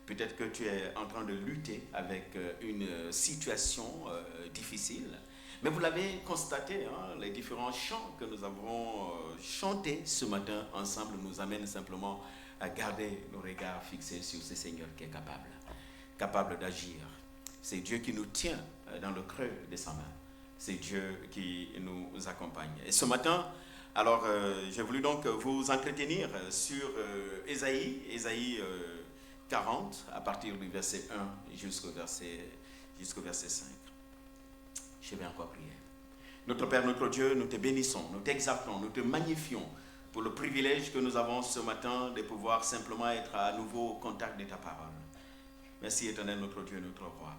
Peut-être que tu es en train de lutter avec une situation difficile. Mais vous l'avez constaté, hein, les différents chants que nous avons chantés ce matin ensemble nous amènent simplement à garder nos regards fixés sur ce Seigneur qui est capable d'agir. C'est Dieu qui nous tient dans le creux de sa main. C'est Dieu qui nous accompagne. Et ce matin, alors j'ai voulu donc vous entretenir sur Ésaïe 40, à partir du verset 1 jusqu'au verset 5. Je vais encore prier. Notre Père, notre Dieu, nous te bénissons, nous t'exaltons, nous te magnifions pour le privilège que nous avons ce matin de pouvoir simplement être à nouveau au contact de ta parole. Merci éternel, notre Dieu, notre roi.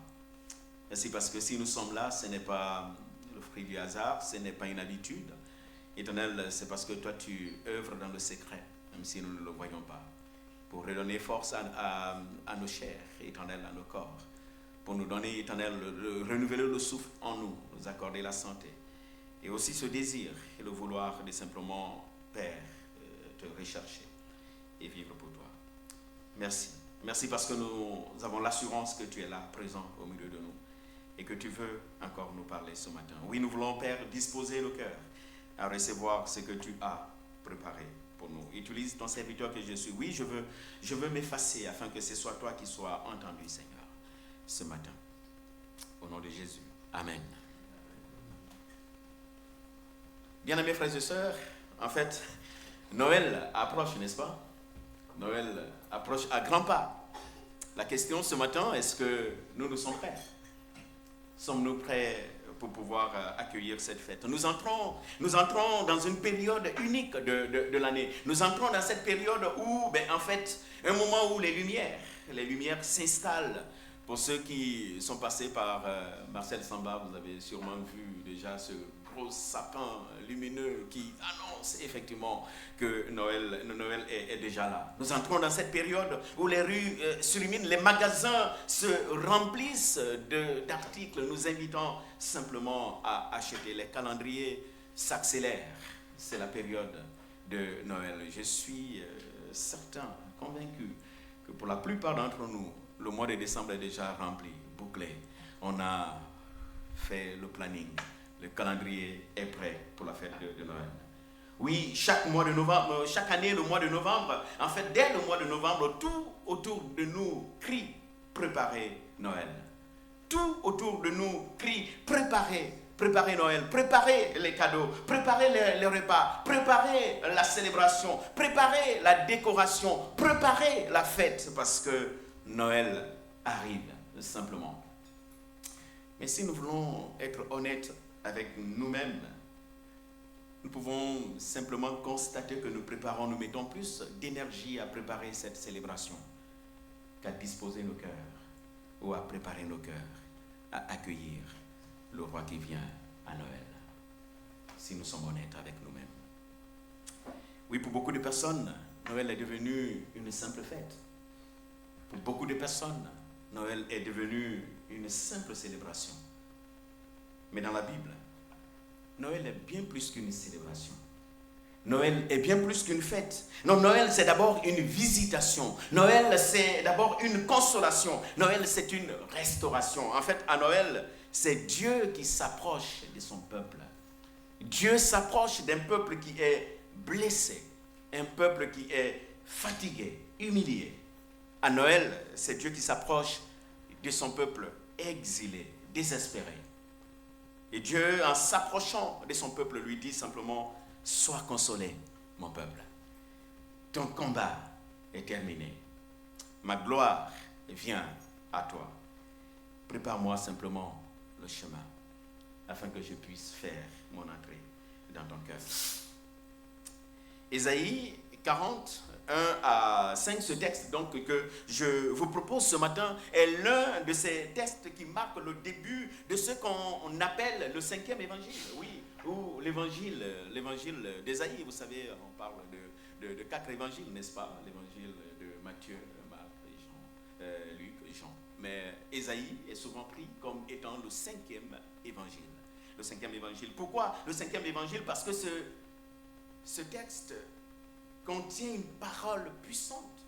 Merci parce que si nous sommes là, ce n'est pas le fruit du hasard, ce n'est pas une habitude. Éternel, c'est parce que toi tu œuvres dans le secret, même si nous ne le voyons pas, pour redonner force à nos chairs, éternel, à nos corps, pour nous donner, éternel, renouveler le souffle en nous, nous accorder la santé, et aussi ce désir et le vouloir de simplement, Père, te rechercher et vivre pour toi. Merci. Merci parce que nous avons l'assurance que tu es là, présent au milieu de nous, et que tu veux encore nous parler ce matin. Oui, nous voulons, Père, disposer le cœur à recevoir ce que tu as préparé pour nous. Utilise ton serviteur que je suis. Oui, je veux m'effacer afin que ce soit toi qui sois entendu, Seigneur, ce matin. Au nom de Jésus. Amen. Bien-aimés frères et sœurs, en fait, Noël approche, n'est-ce pas? Noël approche à grands pas. La question ce matin, est-ce que nous sommes prêts? Sommes-nous prêts pour pouvoir accueillir cette fête? Nous entrons dans une période unique de l'année. Nous entrons dans cette période où, en fait, un moment où les lumières s'installent. Pour ceux qui sont passés par Marcel Samba, vous avez sûrement vu déjà ce gros sapin lumineux qui annonce effectivement que Noël est déjà là. Nous entrons dans cette période où les rues s'illuminent, les magasins se remplissent d'articles nous invitant simplement à acheter. Les calendriers s'accélèrent. C'est la période de Noël. Je suis certain, convaincu que pour la plupart d'entre nous, le mois de décembre est déjà rempli, bouclé. On a fait le planning. Le calendrier est prêt pour la fête de Noël. Oui, chaque année, le mois de novembre, en fait, dès le mois de novembre, tout autour de nous crie « Préparez Noël ». Tout autour de nous crie « Préparez Noël, préparez les cadeaux, préparez les repas, préparez la célébration, préparez la décoration, préparez la fête, parce que Noël arrive, simplement. Mais si nous voulons être honnêtes avec nous-mêmes, nous pouvons simplement constater que nous mettons plus d'énergie à préparer cette célébration qu'à disposer nos cœurs ou à préparer nos cœurs à accueillir le roi qui vient à Noël, si nous sommes honnêtes avec nous-mêmes. Oui, pour beaucoup de personnes, Noël est devenu une simple fête. Pour beaucoup de personnes, Noël est devenu une simple célébration. Mais dans la Bible, Noël est bien plus qu'une célébration. Noël est bien plus qu'une fête. Non, Noël, c'est d'abord une visitation. Noël, c'est d'abord une consolation. Noël, c'est une restauration. En fait, à Noël, c'est Dieu qui s'approche de son peuple. Dieu s'approche d'un peuple qui est blessé, un peuple qui est fatigué, humilié. À Noël, c'est Dieu qui s'approche de son peuple exilé, désespéré. Et Dieu, en s'approchant de son peuple, lui dit simplement « Sois consolé, mon peuple. Ton combat est terminé. Ma gloire vient à toi. Prépare-moi simplement le chemin afin que je puisse faire mon entrée dans ton cœur. » Ésaïe 40, 1 à 5, ce texte donc que je vous propose ce matin est l'un de ces textes qui marquent le début de ce qu'on appelle le 5e évangile, oui, ou l'évangile d'Ésaïe. Vous savez, on parle de 4 évangiles, n'est-ce pas? L'évangile de Matthieu, Marc, Jean, Luc, Jean. Mais Ésaïe est souvent pris comme étant le 5e évangile. Le 5e évangile. Pourquoi le 5e évangile? Parce que ce texte contient une parole puissante.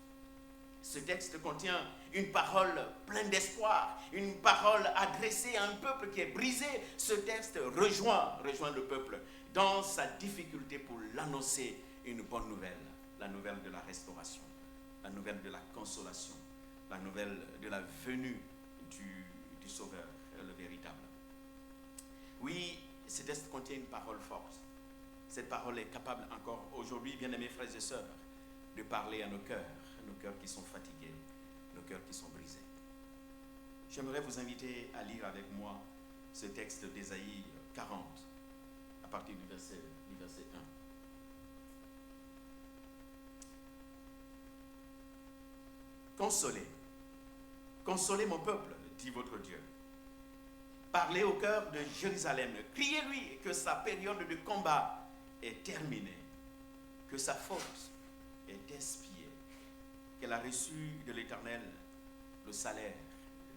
Ce texte contient une parole pleine d'espoir, une parole adressée à un peuple qui est brisé. Ce texte rejoint le peuple dans sa difficulté pour l'annoncer une bonne nouvelle, la nouvelle de la restauration, la nouvelle de la consolation, la nouvelle de la venue du Sauveur, le véritable. Oui, ce texte contient une parole forte. Cette parole est capable encore aujourd'hui, bien-aimés frères et sœurs, de parler à nos cœurs qui sont fatigués, nos cœurs qui sont brisés. J'aimerais vous inviter à lire avec moi ce texte d'Ésaïe 40, à partir du verset 1. Consolez mon peuple, dit votre Dieu. Parlez au cœur de Jérusalem, criez-lui que sa période de combat est terminée, que sa faute est expiée, qu'elle a reçu de l'Éternel le salaire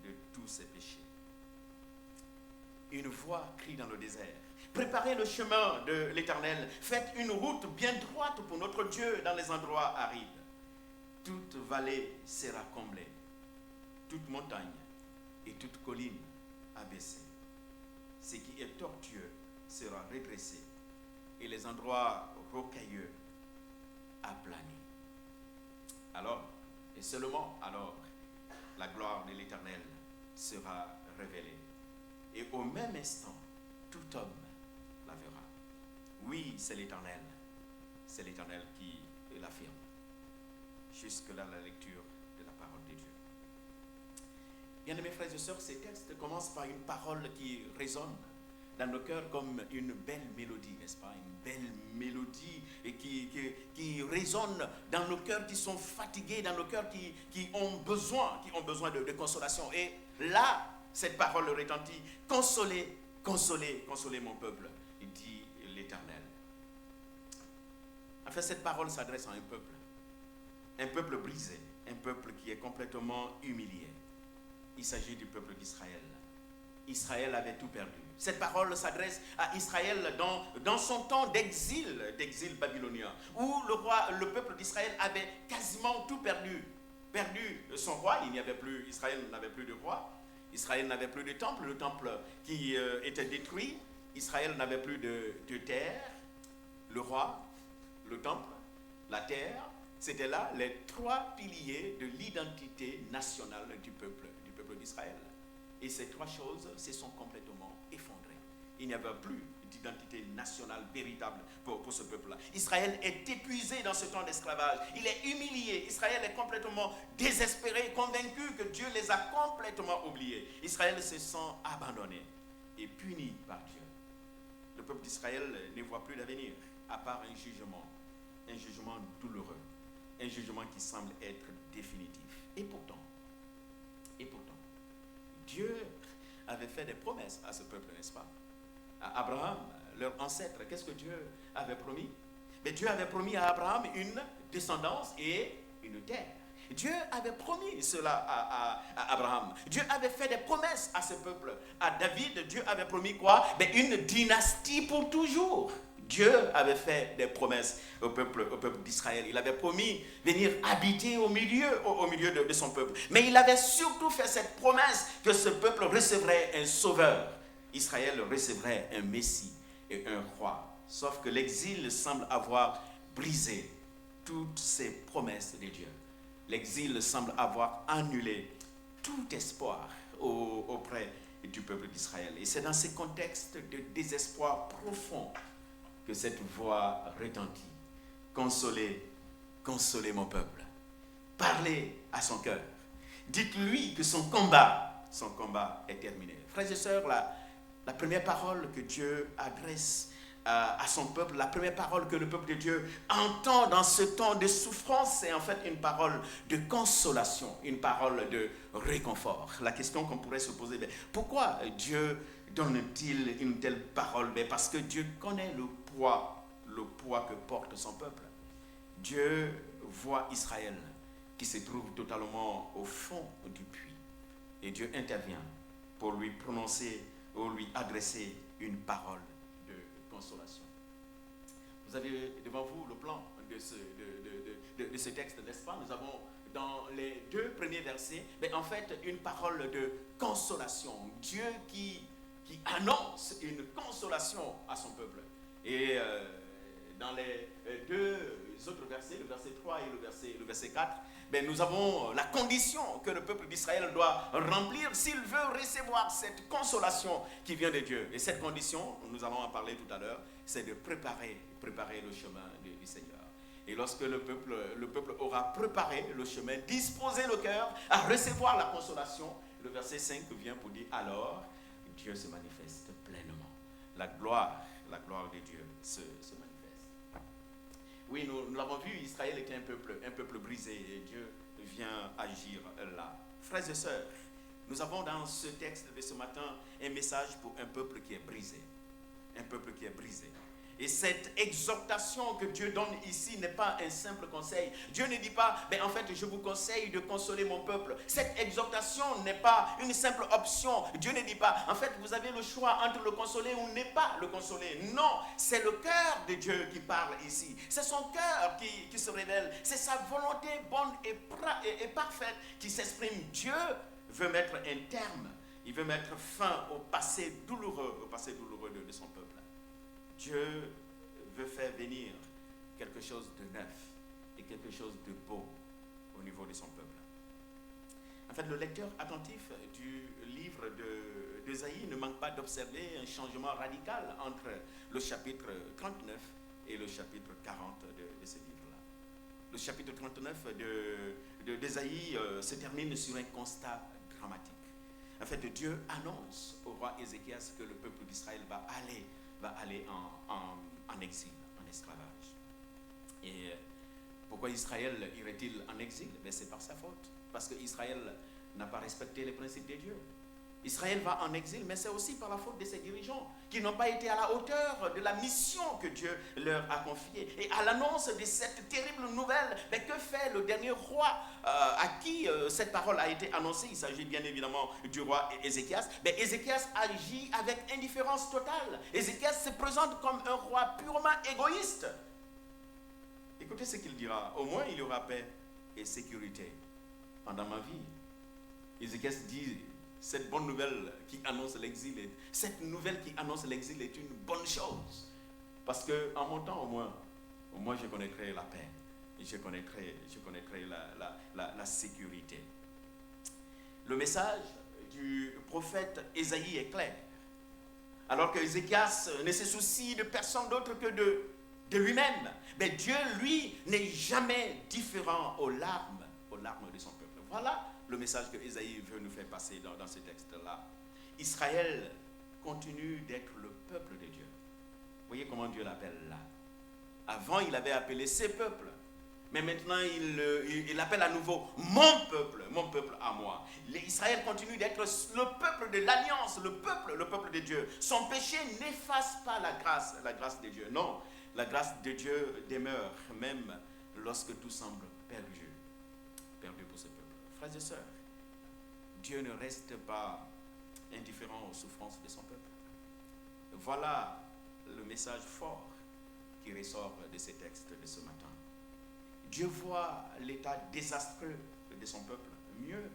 de tous ses péchés. Une voix crie dans le désert, préparez le chemin de l'Éternel, faites une route bien droite pour notre Dieu dans les endroits arides. Toute vallée sera comblée, toute montagne et toute colline abaissée. Ce qui est tortueux sera redressé et les endroits rocailleux aplanis. Alors, et seulement alors, la gloire de l'Éternel sera révélée. Et au même instant, tout homme la verra. Oui, c'est l'Éternel qui l'affirme. Jusque-là, la lecture de la parole de Dieu. Bien-aimés frères et sœurs, ces textes commencent par une parole qui résonne dans nos cœurs comme une belle mélodie, n'est-ce pas? Une belle mélodie et qui résonne dans nos cœurs qui sont fatigués, dans nos cœurs qui ont besoin de consolation. Et là, cette parole retentit, consolez mon peuple, dit l'Éternel. En fait, cette parole s'adresse à un peuple brisé, un peuple qui est complètement humilié. Il s'agit du peuple d'Israël. Israël avait tout perdu. Cette parole s'adresse à Israël dans son temps d'exil babylonien, où le peuple d'Israël avait quasiment tout perdu. Perdu son roi, Israël n'avait plus de roi, Israël n'avait plus de temple, le temple qui était détruit, Israël n'avait plus de terre, le roi, le temple, la terre, c'était là les trois piliers de l'identité nationale du peuple d'Israël. Et ces trois choses se sont complètement effondrées. Il n'y avait plus d'identité nationale véritable pour ce peuple-là. Israël est épuisé dans ce temps d'esclavage. Il est humilié. Israël est complètement désespéré, convaincu que Dieu les a complètement oubliés. Israël se sent abandonné et puni par Dieu. Le peuple d'Israël ne voit plus d'avenir, à part un jugement douloureux, un jugement qui semble être définitif. Et pourtant, Dieu avait fait des promesses à ce peuple, n'est-ce pas? À Abraham, leur ancêtre, qu'est-ce que Dieu avait promis? Mais Dieu avait promis à Abraham une descendance et une terre. Dieu avait promis cela à Abraham. Dieu avait fait des promesses à ce peuple. À David, Dieu avait promis quoi? Mais une dynastie pour toujours. Dieu avait fait des promesses au peuple d'Israël. Il avait promis venir habiter au milieu de son peuple. Mais il avait surtout fait cette promesse que ce peuple recevrait un sauveur. Israël recevrait un Messie et un roi. Sauf que l'exil semble avoir brisé toutes ces promesses de Dieu. L'exil semble avoir annulé tout espoir auprès du peuple d'Israël. Et c'est dans ces contextes de désespoir profond que cette voix retentit. Consolez mon peuple. Parlez à son cœur. Dites-lui que son combat est terminé. Frères et sœurs, la première parole que Dieu adresse à son peuple, la première parole que le peuple de Dieu entend dans ce temps de souffrance, c'est en fait une parole de consolation, une parole de réconfort. La question qu'on pourrait se poser, pourquoi Dieu donne-t-il une telle parole? Parce que Dieu connaît le poids que porte son peuple. Dieu voit Israël qui se trouve totalement au fond du puits. Et Dieu intervient pour lui prononcer ou lui adresser une parole de consolation. Vous avez devant vous le plan de ce texte, n'est-ce pas? Nous avons dans les 2 premiers versets, mais en fait une parole de consolation. Dieu qui annonce une consolation à son peuple. Et dans les 2 autres versets, le verset 3 et le verset 4, ben nous avons la condition que le peuple d'Israël doit remplir s'il veut recevoir cette consolation qui vient de Dieu. Et cette condition, nous allons en parler tout à l'heure, c'est de préparer le chemin du Seigneur. Et lorsque le peuple aura préparé le chemin, disposé le cœur à recevoir la consolation, le verset 5 vient pour dire alors Dieu se manifeste pleinement. La gloire de Dieu se manifeste. Oui, nous l'avons vu, Israël était un peuple brisé et Dieu vient agir là. Frères et sœurs, nous avons dans ce texte de ce matin un message pour un peuple qui est brisé. Un peuple qui est brisé. Et cette exhortation que Dieu donne ici n'est pas un simple conseil. Dieu ne dit pas, ben en fait, je vous conseille de consoler mon peuple. Cette exhortation n'est pas une simple option. Dieu ne dit pas, en fait, vous avez le choix entre le consoler ou ne pas le consoler. Non, c'est le cœur de Dieu qui parle ici. C'est son cœur qui se révèle. C'est sa volonté bonne et parfaite qui s'exprime. Dieu veut mettre un terme. Il veut mettre fin au passé douloureux de son peuple. Dieu veut faire venir quelque chose de neuf et quelque chose de beau au niveau de son peuple. En fait, le lecteur attentif du livre d'Ésaïe ne manque pas d'observer un changement radical entre le chapitre 39 et le chapitre 40 de ce livre-là. Le chapitre 39 d'Ésaïe se termine sur un constat dramatique. En fait, Dieu annonce au roi Ézéchias que le peuple d'Israël va aller en exil, en esclavage. Et pourquoi Israël irait-il en exil? C'est par sa faute. Parce qu'Israël n'a pas respecté les principes de Dieu. Israël va en exil, mais c'est aussi par la faute de ses dirigeants qui n'ont pas été à la hauteur de la mission que Dieu leur a confiée. Et à l'annonce de cette terrible nouvelle, que fait le dernier roi à qui cette parole a été annoncée? Il s'agit bien évidemment du roi Ézéchias. Ézéchias agit avec indifférence totale. Ézéchias se présente comme un roi purement égoïste. Écoutez ce qu'il dira. Au moins il y aura paix et sécurité pendant ma vie. Ézéchias dit, cette bonne nouvelle qui annonce l'exil, cette nouvelle qui annonce l'exil est une bonne chose. Parce qu'en mon temps, au moins je connaîtrai la paix. Et je connaîtrai la sécurité. Le message du prophète Ésaïe est clair. Alors que Ézéchias ne se soucie de personne d'autre que de lui-même. Mais Dieu, lui, n'est jamais différent aux larmes de son peuple. Voilà le message que Ésaïe veut nous faire passer dans ce texte-là. Israël continue d'être le peuple de Dieu. Vous voyez comment Dieu l'appelle là. Avant, il avait appelé ses peuples. Mais maintenant, il appelle à nouveau mon peuple à moi. Israël continue d'être le peuple de l'alliance, le peuple de Dieu. Son péché n'efface pas la grâce de Dieu. Non, la grâce de Dieu demeure même lorsque tout semble perdu pour ce peuple. Frères et sœurs, Dieu ne reste pas indifférent aux souffrances de son peuple. Voilà le message fort qui ressort de ces textes de ce matin. Dieu voit l'état désastreux de son peuple. Mieux,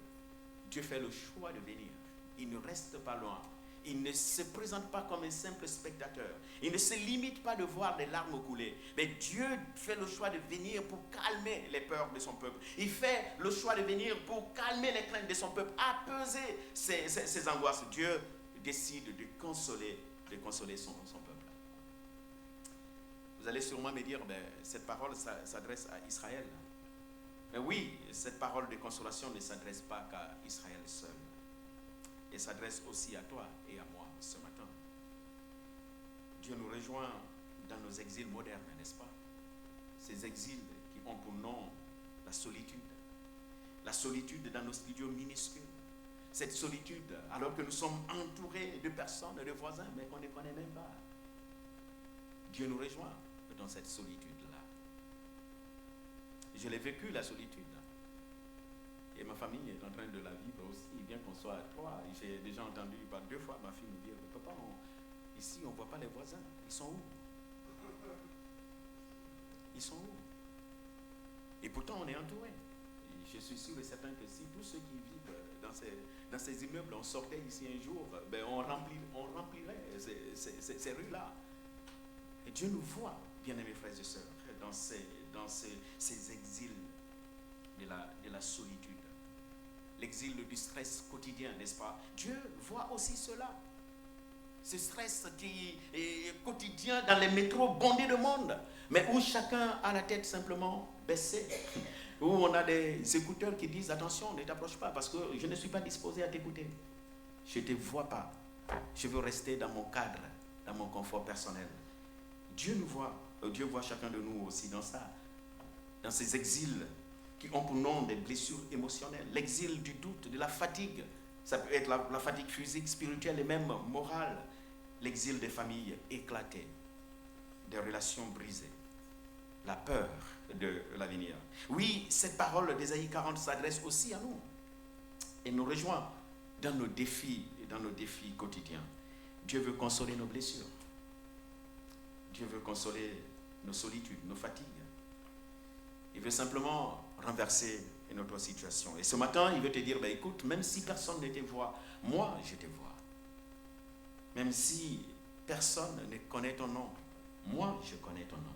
Dieu fait le choix de venir. Il ne reste pas loin. Il ne se présente pas comme un simple spectateur. Il ne se limite pas de voir des larmes couler. Mais Dieu fait le choix de venir pour calmer les peurs de son peuple. Il fait le choix de venir pour calmer les craintes de son peuple, apaiser ses angoisses. Dieu décide de consoler son peuple. Vous allez sûrement me dire, cette parole s'adresse à Israël. Mais oui, cette parole de consolation ne s'adresse pas qu'à Israël seul. Elle s'adresse aussi à toi et à moi ce matin. Dieu nous rejoint dans nos exils modernes, n'est-ce pas? Ces exils qui ont pour nom la solitude. La solitude dans nos studios minuscules. Cette solitude alors que nous sommes entourés de personnes, de voisins, mais qu'on ne connaît même pas. Dieu nous rejoint dans cette solitude-là. Je l'ai vécu, la solitude. Et ma famille est en train de la vivre aussi, bien qu'on soit à 3. J'ai déjà entendu par 2 fois ma fille me dire, papa, ici on ne voit pas les voisins. Ils sont où? Ils sont où? Et pourtant on est entouré. je suis sûr et certain que si tous ceux qui vivent dans ces immeubles, on sortait ici un jour, ben on remplirait ces rues-là. Et Dieu nous voit, bien-aimés frères et sœurs, dans ces exils de la solitude. L'exil du stress quotidien, n'est-ce pas? Dieu voit aussi cela. Ce stress qui est quotidien dans les métros bondés de monde, mais où chacun a la tête simplement baissée, où on a des écouteurs qui disent attention, ne t'approche pas parce que je ne suis pas disposé à t'écouter. Je ne te vois pas. Je veux rester dans mon cadre, dans mon confort personnel. Dieu nous voit. Dieu voit chacun de nous aussi dans ça, dans ces exils qui ont pour nom des blessures émotionnelles, l'exil du doute, de la fatigue. Ça peut être la fatigue physique, spirituelle et même morale. L'exil des familles éclatées, des relations brisées, la peur de l'avenir. Oui, cette parole d'Ésaïe 40 s'adresse aussi à nous et nous rejoint dans nos défis quotidiens. Dieu veut consoler nos blessures. Dieu veut consoler nos solitudes, nos fatigues. Il veut simplement renverser notre situation. Et ce matin, il veut te dire, écoute, même si personne ne te voit, moi, je te vois. Même si personne ne connaît ton nom, moi, je connais ton nom.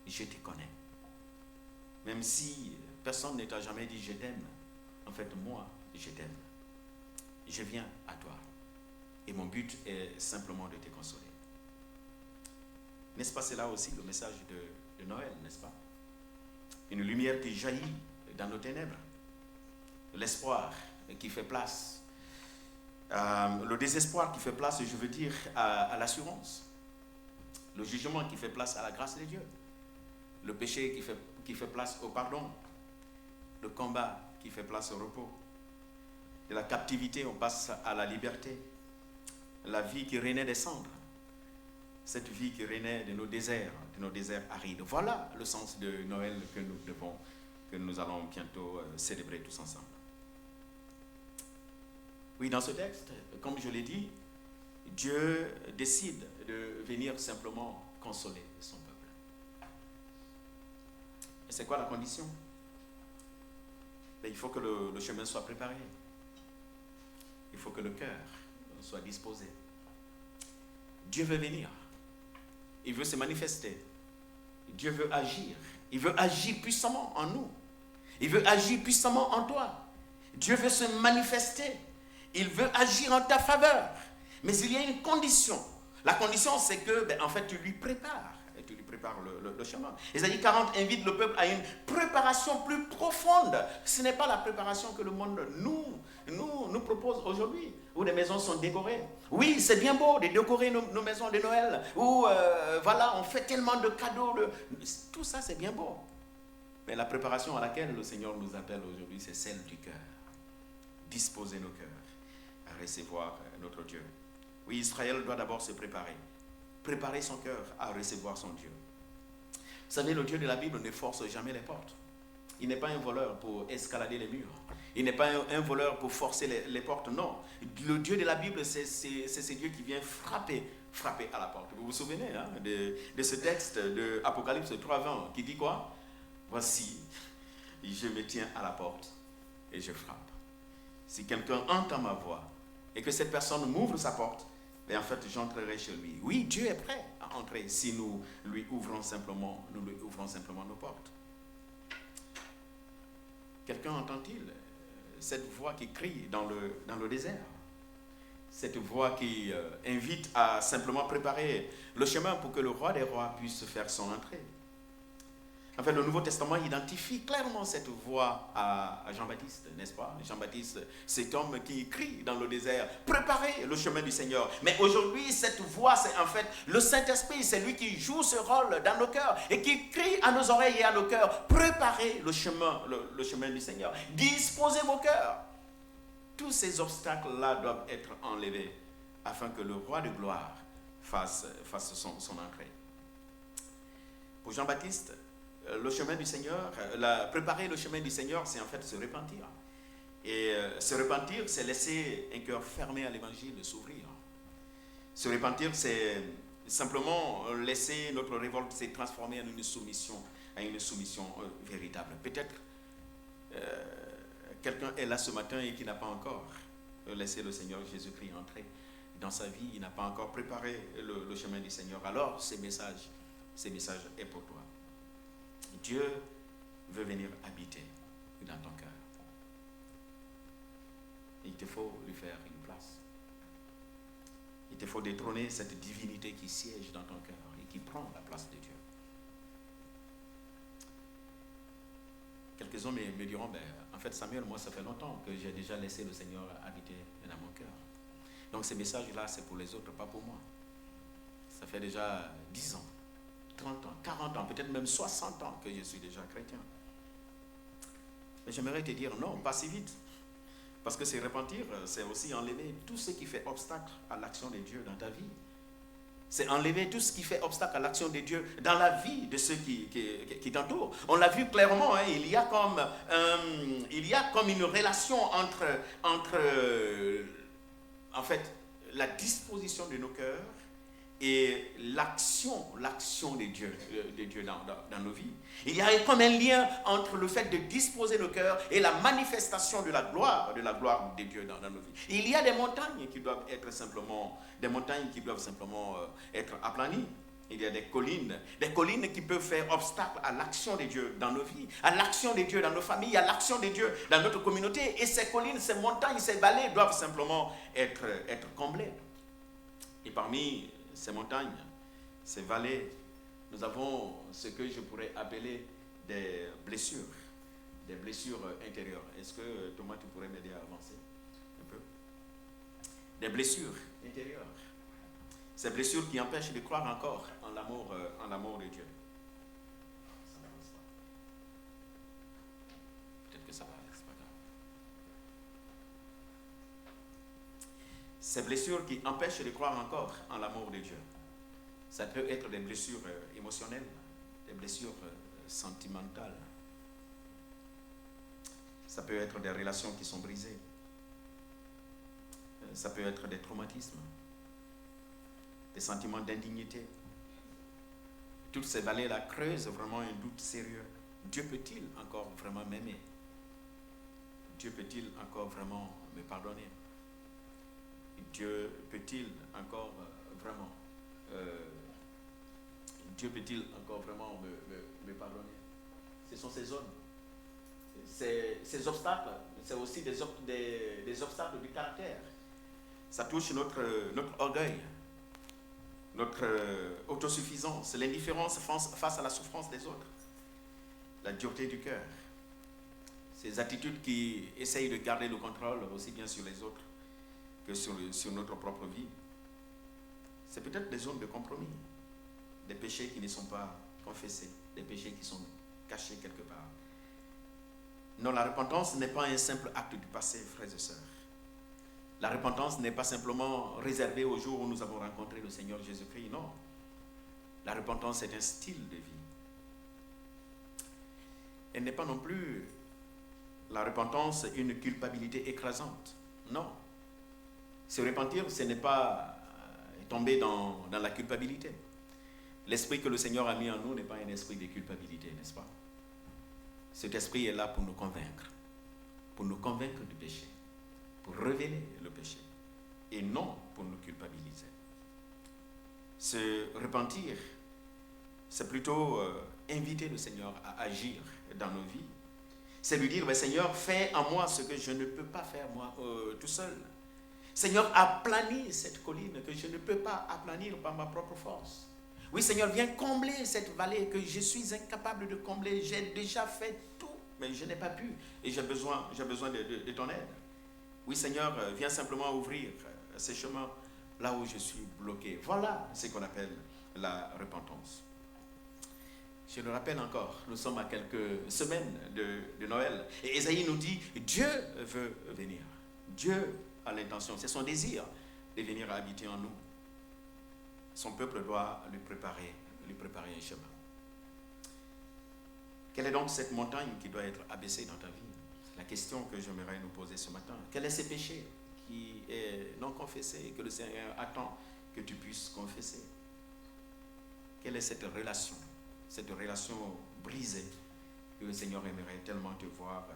Je te connais. Même si personne ne t'a jamais dit je t'aime, en fait, moi, je t'aime. Je viens à toi. Et mon but est simplement de te consoler. N'est-ce pas, c'est là aussi le message de Noël, n'est-ce pas? Une lumière qui jaillit dans nos ténèbres. L'espoir qui fait place. Le désespoir qui fait place, je veux dire, à l'assurance. Le jugement qui fait place à la grâce de Dieu. Le péché qui fait place au pardon. Le combat qui fait place au repos. De la captivité, on passe à la liberté. La vie qui renaît des cendres. Cette vie qui renaît de nos déserts arides. Voilà le sens de Noël que nous allons bientôt célébrer tous ensemble. Oui, dans ce texte, comme je l'ai dit, Dieu décide de venir simplement consoler son peuple. Et c'est quoi la condition? Il faut que le chemin soit préparé. Il faut que le cœur soit disposé. Dieu veut venir. Il veut se manifester. Dieu veut agir. Il veut agir puissamment en nous. Il veut agir puissamment en toi. Dieu veut se manifester. Il veut agir en ta faveur. Mais il y a une condition. La condition, c'est que, en fait, tu lui prépares. Et tu lui prépares le chemin. Ésaïe 40 invite le peuple à une préparation plus profonde. Ce n'est pas la préparation que le monde nous propose aujourd'hui, où les maisons sont décorées. Oui, c'est bien beau de décorer nos maisons de Noël, où, voilà, on fait tellement de cadeaux. Tout ça, c'est bien beau. Mais la préparation à laquelle le Seigneur nous appelle aujourd'hui, c'est celle du cœur. Disposer nos cœurs à recevoir notre Dieu. Oui, Israël doit d'abord se préparer. Préparer son cœur à recevoir son Dieu. Vous savez, le Dieu de la Bible ne force jamais les portes. Il n'est pas un voleur pour escalader les murs. Il n'est pas un voleur pour forcer les portes. Non. Le Dieu de la Bible, c'est ce Dieu qui vient frapper à la porte. Vous vous souvenez de ce texte de Apocalypse 3:20 qui dit quoi? Voici, je me tiens à la porte et je frappe. Si quelqu'un entend ma voix et que cette personne m'ouvre sa porte, en fait, j'entrerai chez lui. Oui, Dieu est prêt à entrer si nous lui ouvrons simplement nos portes. Quelqu'un entend-il cette voix qui crie dans le désert? Cette voix qui invite à simplement préparer le chemin pour que le roi des rois puisse faire son entrée. En fait, le Nouveau Testament identifie clairement cette voix à Jean-Baptiste, n'est-ce pas? Jean-Baptiste, cet homme qui crie dans le désert, préparez le chemin du Seigneur. Mais aujourd'hui, cette voix, c'est en fait le Saint-Esprit, c'est lui qui joue ce rôle dans nos cœurs et qui crie à nos oreilles et à nos cœurs, préparez le chemin du Seigneur. Disposez vos cœurs. Tous ces obstacles-là doivent être enlevés afin que le roi de gloire fasse son entrée. Pour Jean-Baptiste, le chemin du Seigneur, préparer le chemin du Seigneur, c'est en fait se repentir. Et se repentir, c'est laisser un cœur fermé à l'évangile s'ouvrir. Se repentir, c'est simplement laisser notre révolte se transformer en une soumission véritable. Peut-être quelqu'un est là ce matin et qui n'a pas encore laissé le Seigneur Jésus-Christ entrer dans sa vie, il n'a pas encore préparé le chemin du Seigneur, alors ces messages est pour toi. Dieu veut venir habiter dans ton cœur. Il te faut lui faire une place. Il te faut détrôner cette divinité qui siège dans ton cœur et qui prend la place de Dieu. Quelques-uns me diront, en fait Samuel, moi ça fait longtemps que j'ai déjà laissé le Seigneur habiter dans mon cœur. Donc ces messages-là, c'est pour les autres, pas pour moi. Ça fait déjà 10 ans, 30 ans, 40 ans, peut-être même 60 ans que je suis déjà chrétien. Mais j'aimerais te dire non, pas si vite. Parce que c'est repentir, c'est aussi enlever tout ce qui fait obstacle à l'action de Dieu dans ta vie. C'est enlever tout ce qui fait obstacle à l'action de Dieu dans la vie de ceux qui t'entourent. On l'a vu clairement, hein, il y a comme une relation entre en fait, la disposition de nos cœurs et l'action de Dieu dans nos vies. Il y a comme un lien entre le fait de disposer nos cœurs et la manifestation de la gloire de Dieu dans nos vies. Il y a des montagnes qui doivent simplement être aplanies. Il y a des collines qui peuvent faire obstacle à l'action de Dieu dans nos vies, à l'action de Dieu dans nos familles, à l'action de Dieu dans notre communauté. Et ces collines, ces montagnes, ces vallées doivent simplement être comblées. Et parmi ces montagnes, ces vallées, nous avons ce que je pourrais appeler des blessures intérieures. Est-ce que Thomas, tu pourrais m'aider à avancer un peu? Des blessures intérieures. Ces blessures qui empêchent de croire encore en l'amour de Dieu. Ça n'avance pas. Peut-être que ça va, c'est pas grave. Ces blessures qui empêchent de croire encore en l'amour de Dieu. Ça peut être des blessures émotionnelles, des blessures sentimentales. Ça peut être des relations qui sont brisées. Ça peut être des traumatismes, des sentiments d'indignité. Toutes ces vallées-là creusent vraiment un doute sérieux. Dieu peut-il encore vraiment m'aimer? Dieu peut-il encore vraiment me pardonner? Dieu peut-il encore vraiment me pardonner? Ce sont ces zones. Ces obstacles, c'est aussi des obstacles du caractère. Ça touche notre orgueil, notre autosuffisance, l'indifférence face à la souffrance des autres, la dureté du cœur, ces attitudes qui essayent de garder le contrôle aussi bien sur les autres que sur notre propre vie. C'est peut-être des zones de compromis, des péchés qui ne sont pas confessés, des péchés qui sont cachés quelque part. Non, la repentance n'est pas un simple acte du passé, frères et sœurs. La repentance n'est pas simplement réservée au jour où nous avons rencontré le Seigneur Jésus-Christ, non. La repentance est un style de vie. Elle n'est pas non plus, la repentance, une culpabilité écrasante. Non. Se repentir, ce n'est pas tomber dans la culpabilité. L'esprit que le Seigneur a mis en nous n'est pas un esprit de culpabilité, n'est-ce pas? Cet esprit est là pour nous convaincre du péché, pour révéler le péché, et non pour nous culpabiliser. Se repentir, c'est plutôt inviter le Seigneur à agir dans nos vies. C'est lui dire, Seigneur, fais en moi ce que je ne peux pas faire moi tout seul. Seigneur, aplanis cette colline que je ne peux pas aplanir par ma propre force. Oui, Seigneur, viens combler cette vallée que je suis incapable de combler. J'ai déjà fait tout, mais je n'ai pas pu. Et j'ai besoin de ton aide. Oui, Seigneur, viens simplement ouvrir ces chemins là où je suis bloqué. Voilà ce qu'on appelle la repentance. Je le rappelle encore, nous sommes à quelques semaines de Noël. Et Ésaïe nous dit, Dieu veut venir. Dieu a l'intention, c'est son désir de venir habiter en nous. Son peuple doit lui préparer un chemin. Quelle est donc cette montagne qui doit être abaissée dans ta vie? C'est la question que j'aimerais nous poser ce matin. Quel est ce péché qui est non confessé et que le Seigneur attend que tu puisses confesser? Quelle est cette relation brisée que le Seigneur aimerait tellement te voir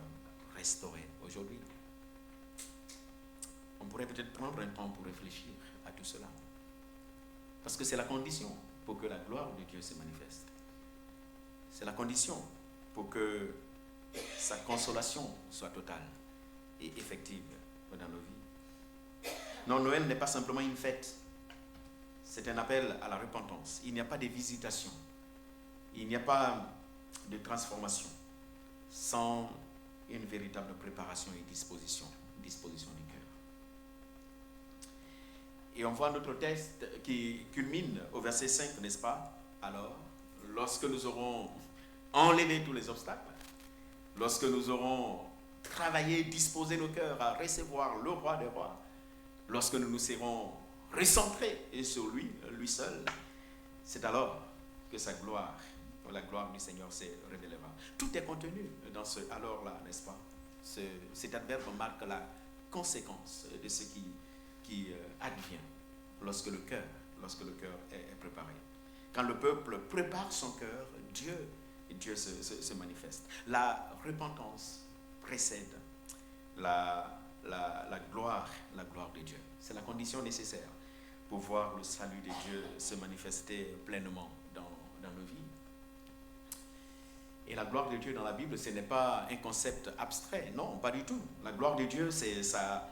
restaurée aujourd'hui. On pourrait peut-être prendre un temps pour réfléchir à tout cela. Parce que c'est la condition pour que la gloire de Dieu se manifeste. C'est la condition pour que sa consolation soit totale et effective dans nos vies. Non, Noël n'est pas simplement une fête. C'est un appel à la repentance. Il n'y a pas de visitation. Il n'y a pas de transformation sans une véritable préparation et disposition du cœur. Et on voit notre texte qui culmine au verset 5, n'est-ce pas? Alors, lorsque nous aurons enlevé tous les obstacles, lorsque nous aurons travaillé, disposé nos cœurs à recevoir le roi des rois, lorsque nous nous serons recentrés sur lui, lui seul, c'est alors que sa gloire, la gloire du Seigneur se révélera. Tout est contenu dans ce alors-là, n'est-ce pas? Cet adverbe marque la conséquence de ce qui advient lorsque le cœur est préparé. Quand le peuple prépare son cœur, Dieu se manifeste. La repentance précède la gloire de Dieu. C'est la condition nécessaire pour voir le salut de Dieu se manifester pleinement dans nos vies. Et la gloire de Dieu dans la Bible, ce n'est pas un concept abstrait, non, pas du tout. La gloire de Dieu, c'est sa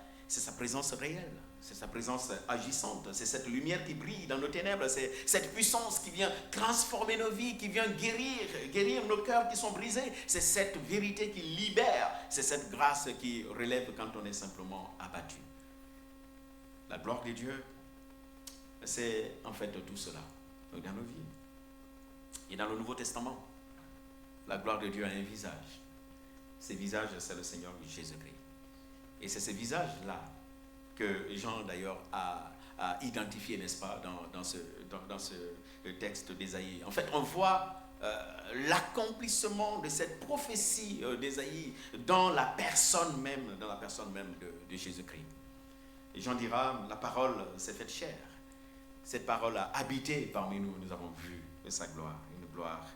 présence réelle, c'est sa présence agissante, c'est cette lumière qui brille dans nos ténèbres, c'est cette puissance qui vient transformer nos vies, qui vient guérir nos cœurs qui sont brisés, c'est cette vérité qui libère, c'est cette grâce qui relève quand on est simplement abattu. La gloire de Dieu, c'est en fait tout cela dans nos vies. Et dans le Nouveau Testament, la gloire de Dieu a un visage. Ce visage, c'est le Seigneur Jésus-Christ. Et c'est ce visage-là que Jean, d'ailleurs, a identifié, n'est-ce pas, dans ce texte d'Ésaïe. En fait, on voit l'accomplissement de cette prophétie d'Ésaïe dans la personne même de Jésus-Christ. Et Jean dira, la parole s'est faite chair. Cette parole a habité parmi nous. Nous avons vu sa gloire, une gloire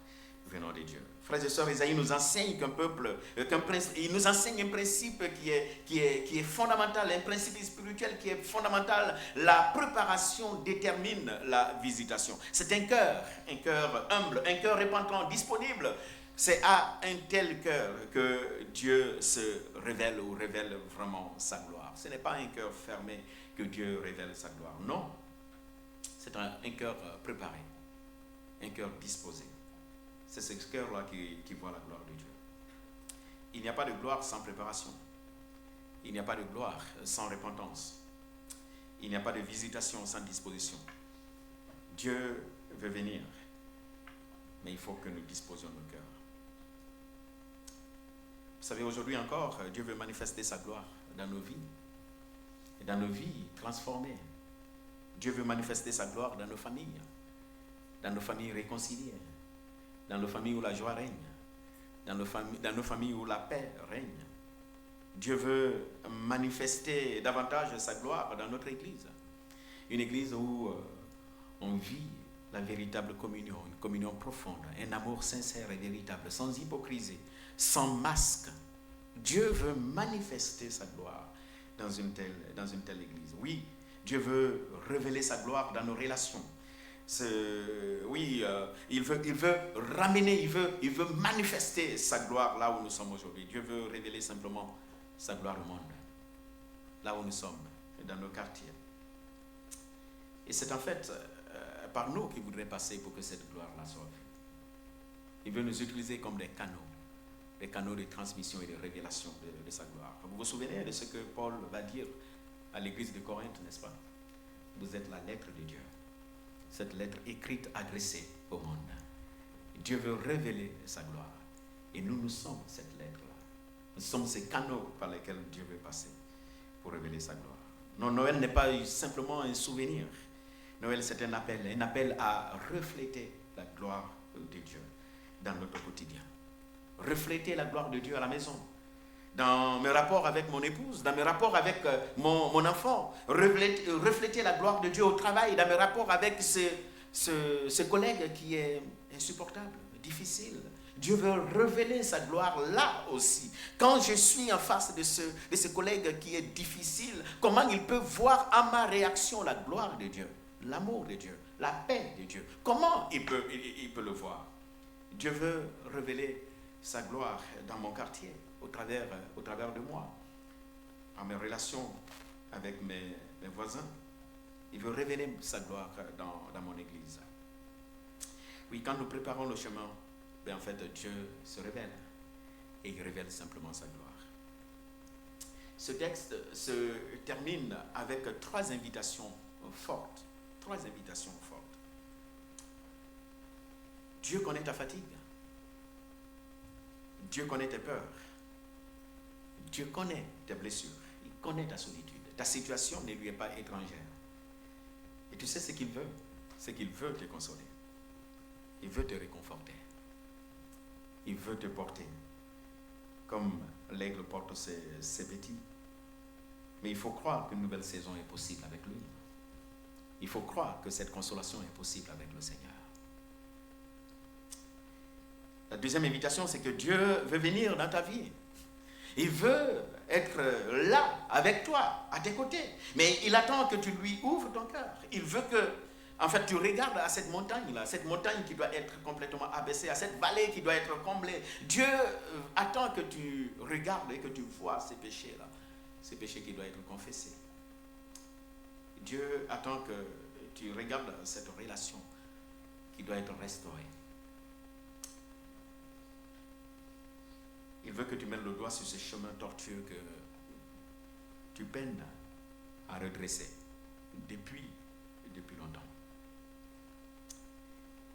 venant de Dieu. Frères et sœurs, Ésaïe nous enseigne il nous enseigne un principe qui est fondamental, un principe spirituel qui est fondamental. La préparation détermine la visitation. C'est un cœur humble, un cœur repentant, disponible. C'est à un tel cœur que Dieu se révèle ou révèle vraiment sa gloire. Ce n'est pas un cœur fermé que Dieu révèle sa gloire. Non, c'est un cœur préparé, un cœur disposé. C'est ce cœur-là qui voit la gloire de Dieu. Il n'y a pas de gloire sans préparation. Il n'y a pas de gloire sans repentance. Il n'y a pas de visitation sans disposition. Dieu veut venir, mais il faut que nous disposions nos cœurs. Vous savez, aujourd'hui encore, Dieu veut manifester sa gloire dans nos vies. Et dans nos vies transformées. Dieu veut manifester sa gloire dans nos familles réconciliées. Dans nos familles où la joie règne, dans nos familles où la paix règne. Dieu veut manifester davantage sa gloire dans notre église. Une église où on vit la véritable communion, une communion profonde, un amour sincère et véritable, sans hypocrisie, sans masque. Dieu veut manifester sa gloire dans une telle église. Oui, Dieu veut révéler sa gloire dans nos relations. Il veut ramener, il veut manifester sa gloire là où nous sommes aujourd'hui. Dieu veut révéler simplement sa gloire au monde, là où nous sommes, dans nos quartiers. Et c'est en fait par nous qu'il voudrait passer pour que cette gloire-là soit vue. Il veut nous utiliser comme des canaux de transmission et de révélation de sa gloire. Vous vous souvenez de ce que Paul va dire à l'église de Corinthe, n'est-ce pas? Vous êtes la lettre de Dieu. Cette lettre écrite, adressée au monde. Dieu veut révéler sa gloire. Et nous sommes cette lettre-là. Nous sommes ces canaux par lesquels Dieu veut passer pour révéler sa gloire. Non, Noël n'est pas simplement un souvenir. Noël, c'est un appel à refléter la gloire de Dieu dans notre quotidien. Refléter la gloire de Dieu à la maison. Dans mes rapports avec mon épouse, dans mes rapports avec mon enfant, refléter la gloire de Dieu au travail, dans mes rapports avec ce collègue qui est insupportable, difficile, Dieu veut révéler sa gloire là aussi. Quand je suis en face de ce collègue qui est difficile, comment il peut voir à ma réaction la gloire de Dieu, l'amour de Dieu, la paix de Dieu? Comment il peut le voir? Dieu veut révéler sa gloire dans mon quartier, au travers de moi, en mes relations avec mes voisins. Il veut révéler sa gloire dans mon église. Oui, quand nous préparons le chemin, en fait, Dieu se révèle et il révèle simplement sa gloire. Ce texte se termine avec trois invitations fortes. Dieu connaît ta fatigue. Dieu connaît tes peurs. Dieu connaît tes blessures. Il connaît ta solitude. Ta situation ne lui est pas étrangère. Et tu sais ce qu'il veut? C'est qu'il veut te consoler. Il veut te réconforter. Il veut te porter. Comme l'aigle porte ses petits. Mais il faut croire qu'une nouvelle saison est possible avec lui. Il faut croire que cette consolation est possible avec le Seigneur. La deuxième invitation, c'est que Dieu veut venir dans ta vie. Il veut être là, avec toi, à tes côtés. Mais il attend que tu lui ouvres ton cœur. Il veut que, en fait, tu regardes à cette montagne-là, cette montagne qui doit être complètement abaissée, à cette vallée qui doit être comblée. Dieu attend que tu regardes et que tu vois ces péchés-là, ces péchés qui doivent être confessés. Dieu attend que tu regardes cette relation qui doit être restaurée. Il veut que tu mettes le doigt sur ce chemin tortueux que tu peines à redresser depuis longtemps.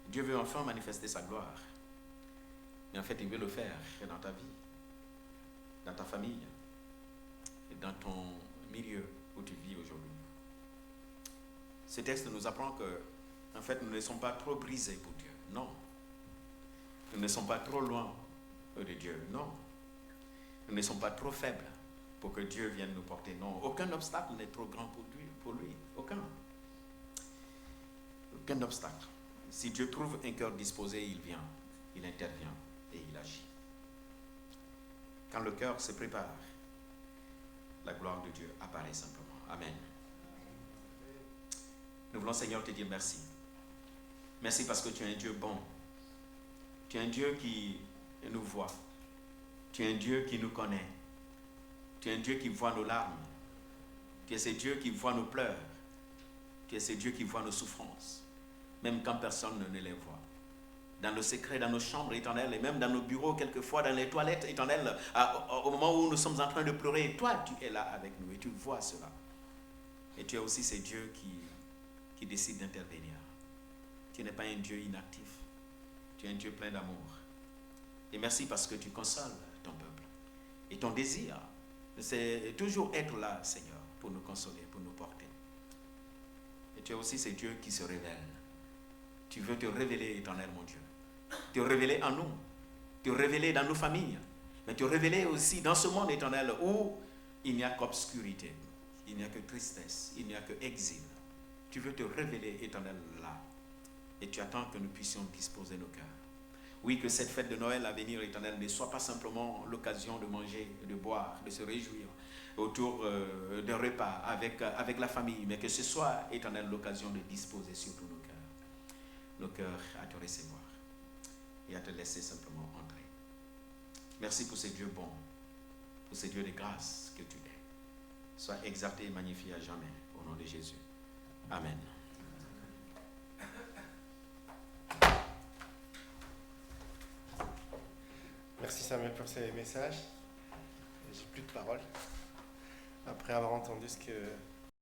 Dieu veut enfin manifester sa gloire. Mais en fait, il veut le faire dans ta vie, dans ta famille, et dans ton milieu où tu vis aujourd'hui. Ce texte nous apprend que, en fait, nous ne sommes pas trop brisés pour Dieu. Non. Nous ne sommes pas trop loin de Dieu. Non. Nous ne sommes pas trop faibles pour que Dieu vienne nous porter. Non. Aucun obstacle n'est trop grand pour lui. Aucun. Aucun obstacle. Si Dieu trouve un cœur disposé, il vient, il intervient et il agit. Quand le cœur se prépare, la gloire de Dieu apparaît simplement. Amen. Nous voulons, Seigneur, te dire merci. Merci parce que tu es un Dieu bon. Tu es un Dieu qui nous voit. Tu es un Dieu qui nous connaît. Tu es un Dieu qui voit nos larmes. Tu es ce Dieu qui voit nos pleurs. Tu es ce Dieu qui voit nos souffrances, même quand personne ne les voit. Dans le secret, dans nos chambres éternelles, et même dans nos bureaux, quelquefois dans les toilettes éternelles, au moment où nous sommes en train de pleurer, toi, tu es là avec nous et tu vois cela. Et tu es aussi ce Dieu qui décide d'intervenir. Tu n'es pas un Dieu inactif. Tu es un Dieu plein d'amour. Et merci parce que tu consoles ton peuple. Et ton désir, c'est toujours être là, Seigneur, pour nous consoler, pour nous porter. Et tu es aussi ce Dieu qui se révèle. Tu veux te révéler, éternel, mon Dieu. Te révéler en nous. Te révéler dans nos familles. Mais te révéler aussi dans ce monde éternel où il n'y a qu'obscurité. Il n'y a que tristesse. Il n'y a que exil. Tu veux te révéler, éternel, là. Et tu attends que nous puissions disposer nos cœurs. Oui, que cette fête de Noël à venir, éternel, ne soit pas simplement l'occasion de manger, de boire, de se réjouir autour d'un repas avec la famille, mais que ce soit, éternel, l'occasion de disposer surtout nos cœurs à te recevoir et à te laisser simplement entrer. Merci pour ce Dieu bon, pour ce Dieu de grâce que tu es. Sois exalté et magnifié à jamais, au nom de Jésus. Amen. Merci Samuel pour ces messages. J'ai plus de paroles après avoir entendu ce que